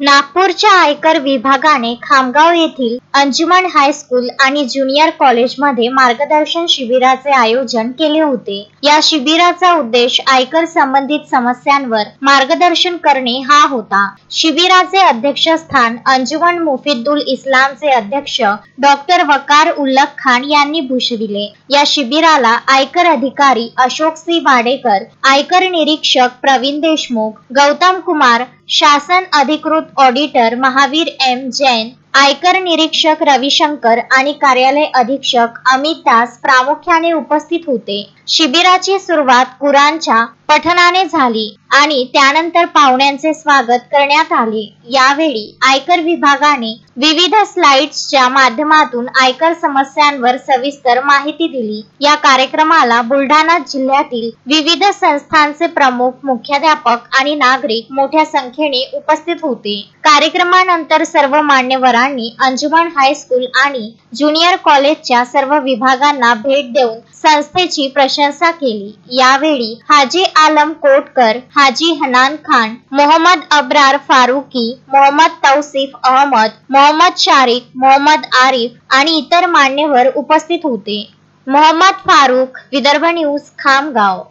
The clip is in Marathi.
नागपूरच्या आयकर विभागाने खामगाव येथील अंजुमन हायस्कूल आणि ज्युनियर कॉलेजमध्ये मार्गदर्शन शिबिराचे आयोजन केले होते। या शिबिराचा उद्देश आयकर संबंधित समस्यांवर मार्गदर्शन करणे हा होता। शिबिराचे अध्यक्षस्थान अंजुमन मुफिद्दुल इस्लामचे अध्यक्ष डॉक्टर वकार उल्लख खान यांनी भूषविले। या शिबिराला आयकर अधिकारी अशोक सी वाडेकर, आयकर निरीक्षक प्रवीण देशमुख, गौतम कुमार, शासन अधिकृत ऑडिटर महावीर एम जैन, आयकर निरीक्षक रविशंकर आणि कार्यालय अधीक्षक अमित दास प्रामुख्याने उपस्थित होते। शिबिराची सुरुवात कुराणच्या पठणाने झाली आणि त्यानंतर पाहुण्यांचे स्वागत करण्यात आले। यावेळी आयकर विभागाने विविध स्लाइड्सच्या माध्यमातून आयकर समस्यांवर सविस्तर माहिती दिली। या कार्यक्रमाला बुलढाणा जिल्ह्यातील विविध संस्थांचे प्रमुख, मुख्याध्यापक आणि नागरिक मोठ्या संख्येने उपस्थित होते। कार्यक्रमानंतर सर्व मान्यवरांनी अंजुमन हायस्कूल आणि ज्युनियर कॉलेजच्या सर्व विभागांना भेट देऊन संस्थेची प्रशंसा केली। यावेळी हाजी आलम कोटकर, हाजी हनान खान, मोहम्मद अब्रार फारुकी, मोहम्मद तौसिफ अहमद, मोहम्मद शारिक, मोहम्मद आरिफ आणि इतर मान्यवर उपस्थित होते। मोहम्मद फारुक, विदर्भ न्यूज, खामगाव।